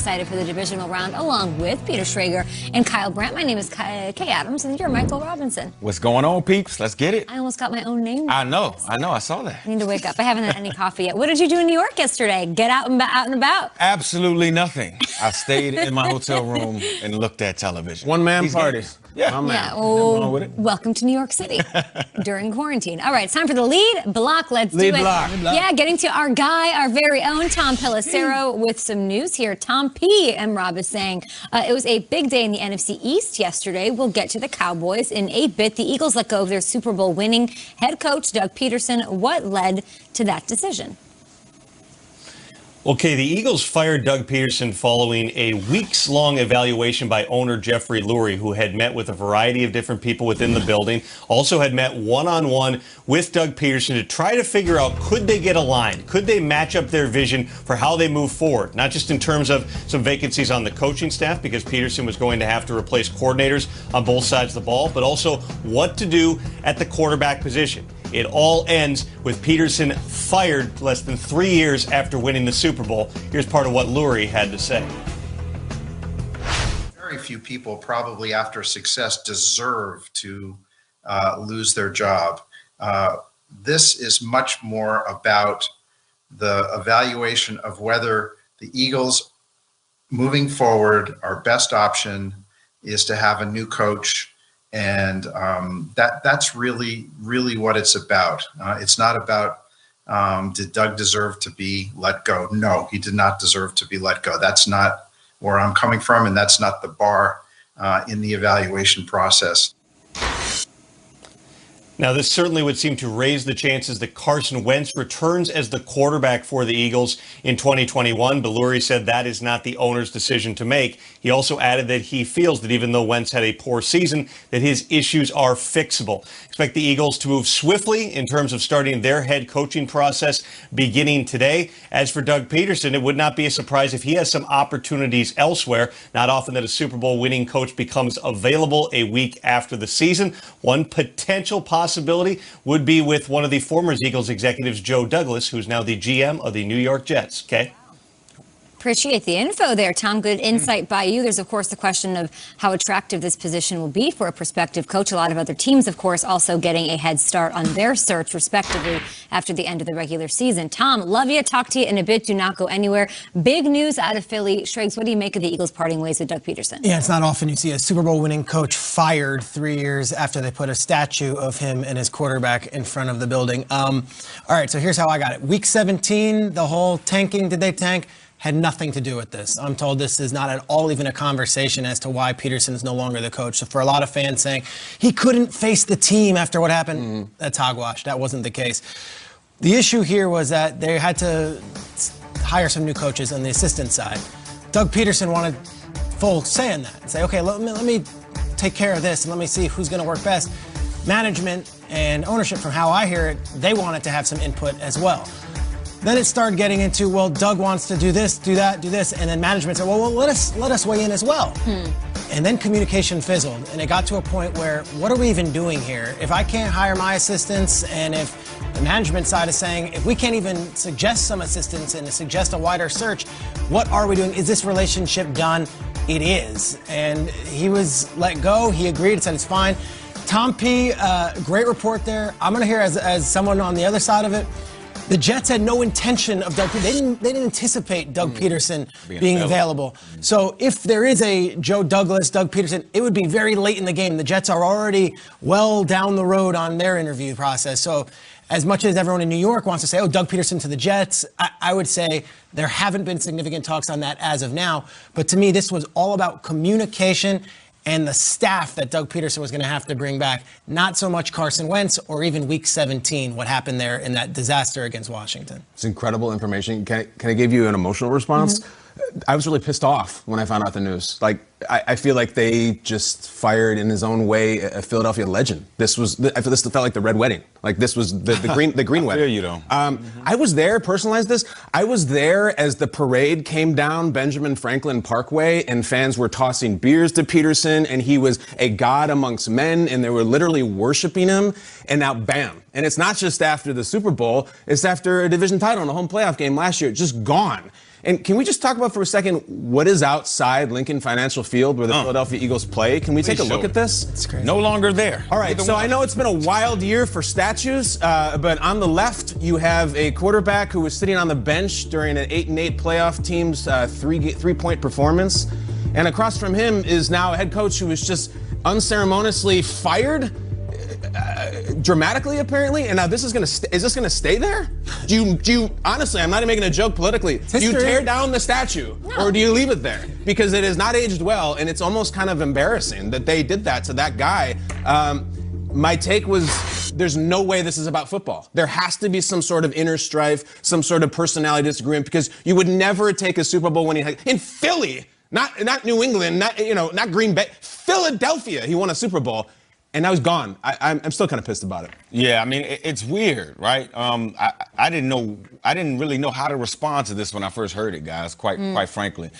Excited for the divisional round along with Peter Schrager and Kyle Brandt. My name is Kay Adams, and you're Michael Robinson. What's going on, peeps? Let's get it. I almost got my own name. I know. I saw that. I need to wake up. I haven't had any coffee yet. What did you do in New York yesterday? Get out and about? Absolutely nothing. I stayed in my hotel room and looked at television. One-man party. Games. Yeah. Yeah. Oh, welcome to New York City during quarantine. All right, it's time for the lead block. Let's do it. Lead block. Yeah, getting to our guy, our very own Tom Pelissero with some news here. Tom P. and Rob is saying it was a big day in the NFC East yesterday. We'll get to the Cowboys in a bit. The Eagles let go of their Super Bowl winning head coach, Doug Pederson. What led to that decision? Okay, the Eagles fired Doug Pederson following a weeks-long evaluation by owner Jeffrey Lurie, who had met with a variety of different people within the building, also had met one-on-one with Doug Pederson to try to figure out, could they get aligned? Could they match up their vision for how they move forward? Not just in terms of some vacancies on the coaching staff, because Pederson was going to have to replace coordinators on both sides of the ball, but also what to do at the quarterback position. It all ends with Pederson fired less than 3 years after winning the Super Bowl. Here's part of what Lurie had to say. Very few people probably after success deserve to lose their job. This is much more about the evaluation of whether the Eagles moving forward, our best option is to have a new coach. And that's really what it's about. It's not about did Doug deserve to be let go? No, he did not deserve to be let go. That's not where I'm coming from, and that's not the bar in the evaluation process. Now, this certainly would seem to raise the chances that Carson Wentz returns as the quarterback for the Eagles in 2021. But Lurie said that is not the owner's decision to make. He also added that he feels that even though Wentz had a poor season, that his issues are fixable. Expect the Eagles to move swiftly in terms of starting their head coaching process beginning today. As for Doug Pederson, it would not be a surprise if he has some opportunities elsewhere. Not often that a Super Bowl winning coach becomes available a week after the season. One potential possibility would be with one of the former Eagles executives, Joe Douglas, who's now the GM of the New York Jets. Okay. Appreciate the info there, Tom. Good insight by you. There's, of course, the question of how attractive this position will be for a prospective coach. A lot of other teams, of course, also getting a head start on their search, respectively, after the end of the regular season. Tom, love you. Talk to you in a bit. Do not go anywhere. Big news out of Philly. Shregs, what do you make of the Eagles parting ways with Doug Pederson? Yeah, it's not often you see a Super Bowl winning coach fired 3 years after they put a statue of him and his quarterback in front of the building. All right, so here's how I got it. Week 17, the whole tanking, did they tank? Had nothing to do with this. I'm told this is not at all even a conversation as to why Pederson is no longer the coach. So for a lot of fans saying he couldn't face the team after what happened, that's hogwash. That wasn't the case. The issue here was that they had to hire some new coaches on the assistant side. Doug Pederson wanted full say in that and say, okay, let me take care of this and let me see who's going to work best. Management and ownership, from how I hear it, they wanted to have some input as well. Then it started getting into, well, Doug wants to do this, do that, do this, and then management said, well, let us weigh in as well. And then communication fizzled, and it got to a point where, what are we even doing here? If I can't hire my assistants, and if the management side is saying, if we can't even suggest some assistants and suggest a wider search, what are we doing? Is this relationship done? It is. And he was let go. He agreed, said it's fine. Tom P., great report there. I'm going to hear as someone on the other side of it, the Jets had no intention of Doug Pederson. They didn't anticipate Doug Pederson being available. So if there is a Joe Douglas, Doug Pederson, it would be very late in the game. The Jets are already well down the road on their interview process. So as much as everyone in New York wants to say, oh, Doug Pederson to the Jets, I would say there haven't been significant talks on that as of now. But to me, this was all about communication and the staff that Doug Pederson was going to have to bring back, not so much Carson Wentz or even Week 17, what happened there in that disaster against Washington. It's incredible information. Can I give you an emotional response? I was really pissed off when I found out the news. Like, I feel like they just fired in his own way a Philadelphia legend. I feel this felt like the Red Wedding. Like this was the green wedding. I feel you though. I was there, personalized this. I was there as the parade came down Benjamin Franklin Parkway and fans were tossing beers to Pederson and he was a god amongst men and they were literally worshiping him. And now, bam. And it's not just after the Super Bowl. It's after a division title and a home playoff game last year. Just gone. And can we just talk about for a second what is outside Lincoln Financial Field where the Philadelphia Eagles play? Can we take a look at this? It's crazy. No longer there. All right, so I know it's been a wild year for statues, but on the left you have a quarterback who was sitting on the bench during an 8-8 playoff team's three-point performance, and across from him is now a head coach who was just unceremoniously fired. Dramatically, apparently, and now this is is this gonna stay there? Do you honestly? I'm not even making a joke politically. Do you tear down the statue, or do you leave it there? Because it has not aged well, and it's almost kind of embarrassing that they did that to that guy. My take was, there's no way this is about football. There has to be some sort of inner strife, some sort of personality disagreement, because you would never take a Super Bowl winning in Philly, not New England, not Green Bay, Philadelphia. He won a Super Bowl. And now he's gone. I'm still kind of pissed about it. Yeah, I mean, it's weird, right? I didn't really know how to respond to this when I first heard it, guys, quite frankly.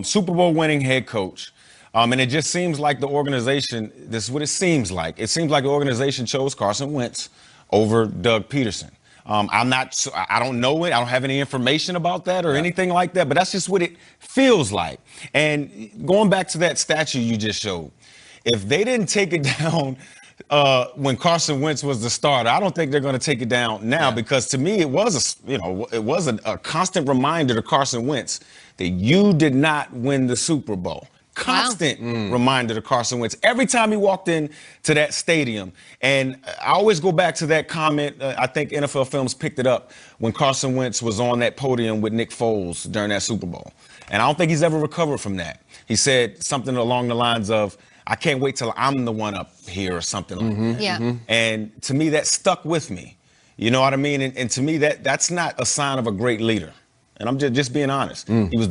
Super Bowl winning head coach. And it just seems like the organization, this is what it seems like. It seems like the organization chose Carson Wentz over Doug Pederson. I don't know it. I don't have any information about that or anything like that, but that's just what it feels like. And going back to that statue you just showed, if they didn't take it down when Carson Wentz was the starter, I don't think they're going to take it down now, because to me it was a constant reminder to Carson Wentz that you did not win the Super Bowl. Constant reminder to Carson Wentz every time he walked in to that stadium. And I always go back to that comment. I think NFL Films picked it up when Carson Wentz was on that podium with Nick Foles during that Super Bowl. And I don't think he's ever recovered from that. He said something along the lines of, I can't wait till I'm the one up here, or something like that. Yeah. And to me, that stuck with me. You know what I mean? And to me, that's not a sign of a great leader. And I'm just being honest. He was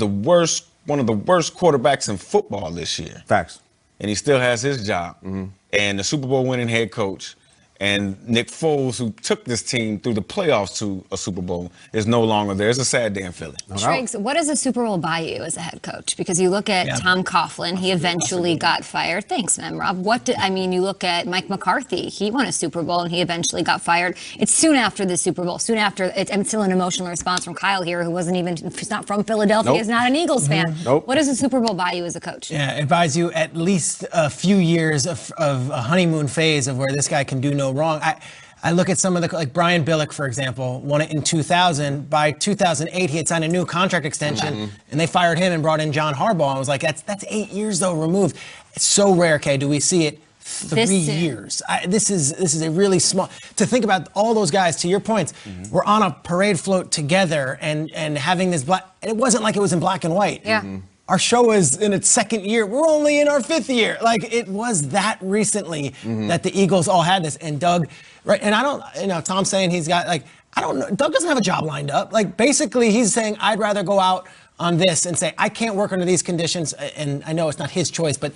one of the worst quarterbacks in football this year. Facts. And he still has his job. And the Super Bowl winning head coach and Nick Foles, who took this team through the playoffs to a Super Bowl, is no longer there. It's a sad day in Philly. Triggs, what does a Super Bowl buy you as a head coach? Because you look at Tom Coughlin, he eventually got fired. Thanks, man, Rob. You look at Mike McCarthy, he won a Super Bowl and he eventually got fired. It's soon after the Super Bowl, I'm still an emotional response from Kyle here, who he's not from Philadelphia, he's not an Eagles fan. What does a Super Bowl buy you as a coach? Yeah, it buys you at least a few years of a honeymoon phase of where this guy can do no wrong. I look at some of like Brian Billick, for example, won it in 2000. By 2008, he had signed a new contract extension, and they fired him and brought in John Harbaugh. I was like, that's 8 years though removed. It's so rare, Kay. Do we see it 3 years? This is a really small. To think about all those guys. To your points, we're on a parade float together and having this black. And it wasn't like it was in black and white. Yeah. Our show is in its 2nd year. We're only in our 5th year. Like, it was that recently that the Eagles all had this. And Doug, right? And I don't, Tom's saying he's got, like, I don't know. Doug doesn't have a job lined up. Like, basically, he's saying, I'd rather go out on this and say, I can't work under these conditions. And I know it's not his choice, but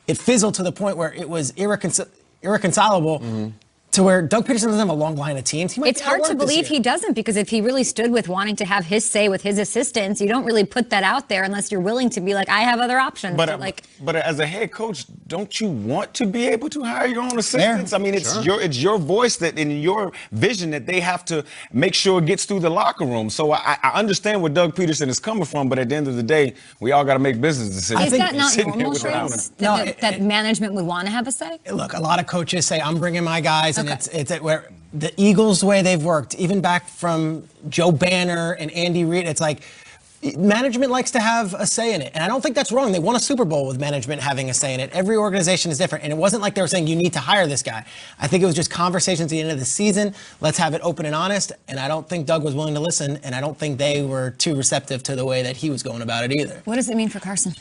it fizzled to the point where it was irreconcilable. To where Doug Pederson doesn't have a long line of teams. It's hard to believe he doesn't, because if he really stood with wanting to have his say with his assistants, you don't really put that out there unless you're willing to be like, I have other options. But as a head coach, don't you want to be able to hire your own assistants? I mean, it's your voice that in your vision that they have to make sure it gets through the locker room. So I understand where Doug Pederson is coming from, but at the end of the day, we all got to make business decisions. Is that not normal, Triggs, that management would want to have a say? Look, a lot of coaches say, I'm bringing my guys. And it's at where the Eagles, the way they've worked, even back from Joe Banner and Andy Reid, it's like management likes to have a say in it. And I don't think that's wrong. They won a Super Bowl with management having a say in it. Every organization is different. And it wasn't like they were saying, you need to hire this guy. I think it was just conversations at the end of the season. Let's have it open and honest. And I don't think Doug was willing to listen. And I don't think they were too receptive to the way that he was going about it either. What does it mean for Carson?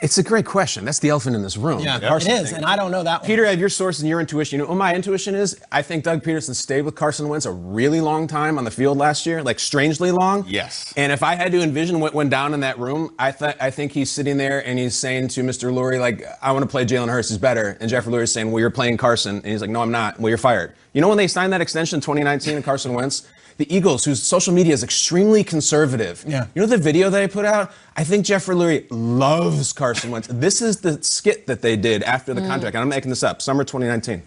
It's a great question. That's the elephant in this room. Yeah, it is, and I don't know that one. Peter, I have your source and your intuition. You know what my intuition is? I think Doug Pederson stayed with Carson Wentz a really long time on the field last year, like strangely long. Yes. And if I had to envision what went down in that room, I think he's sitting there and he's saying to Mr. Lurie, like, I want to play Jalen Hurts is better. And Jeffrey Lurie's saying, well, you're playing Carson. And he's like, no, I'm not. Well, you're fired. You know when they signed that extension in 2019 and Carson Wentz? The Eagles, whose social media is extremely conservative. Yeah. You know the video that I put out? I think Jeffrey Lurie loves Carson Wentz. This is the skit that they did after the contract. And I'm making this up. Summer 2019.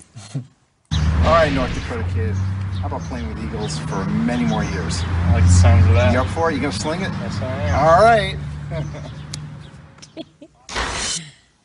All right, North Dakota kid. How about playing with Eagles for many more years? I like the sounds of that. You up for it? You gonna sling it? Yes, I am. All right.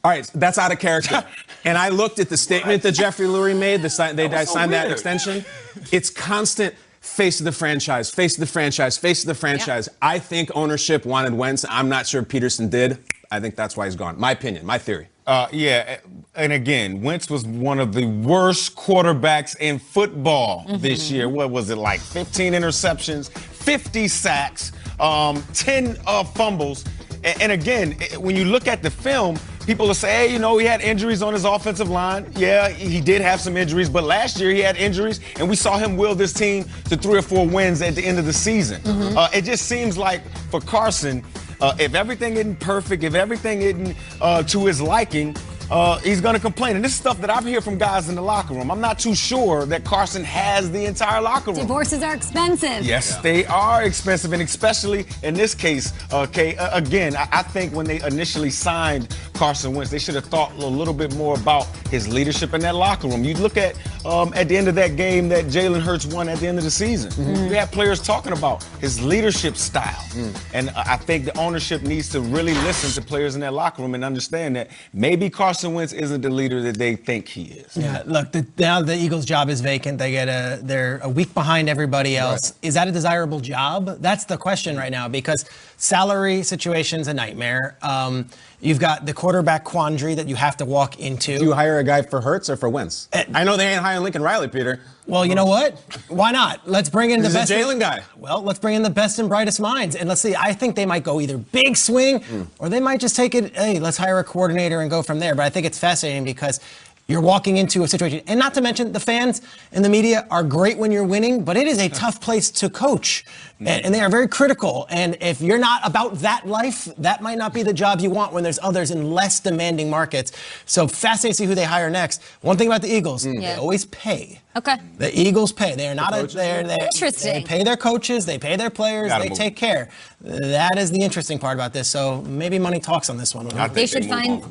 All right, that's out of character. And I looked at the statement that Jeffrey Lurie made. They signed that extension. It's constant face of the franchise, face of the franchise, face of the franchise. Yeah. I think ownership wanted Wentz. I'm not sure Pederson did. I think that's why he's gone. My opinion, my theory. Yeah, and again, Wentz was one of the worst quarterbacks in football this year. What was it, like 15 interceptions, 50 sacks, 10 fumbles. And again, when you look at the film, people will say, hey, you know, he had injuries on his offensive line. Yeah, he did have some injuries, but last year he had injuries, and we saw him will this team to 3 or 4 wins at the end of the season. It just seems like for Carson, if everything isn't perfect, if everything isn't to his liking, he's going to complain. And this is stuff that I've heard from guys in the locker room. I'm not too sure that Carson has the entire locker room. Divorces are expensive. Yes, they are expensive, and especially in this case, Kay, again, I think when they initially signed Carson Wentz, they should have thought a little bit more about his leadership in that locker room. You look at the end of that game that Jalen Hurts won at the end of the season. You had players talking about his leadership style. And I think the ownership needs to really listen to players in that locker room and understand that maybe Carson Wentz isn't the leader that they think he is. Yeah, look, now the Eagles' job is vacant. They're a week behind everybody else. Right. Is that a desirable job? That's the question right now, because salary situation's a nightmare. You've got the quarterback quandary that you have to walk into. Do you hire a guy for Hurts or for Wentz? I know they ain't hiring Lincoln Riley, Peter. Well, you know what? Why not? Let's bring in the best. He's a Jalen guy. Well, let's bring in the best and brightest minds. And let's see, I think they might go either big swing or they might just take it, hey, let's hire a coordinator and go from there. But I think it's fascinating because you're walking into a situation, and not to mention the fans and the media are great when you're winning, but it is a tough place to coach, and they are very critical. And if you're not about that life, that might not be the job you want when there's others in less demanding markets. So fascinating to see who they hire next. One thing about the Eagles, they always pay. Okay. The Eagles pay. They are not they're interesting. They pay their coaches, they pay their players, they take care. That is the interesting part about this. So maybe money talks on this one. They should find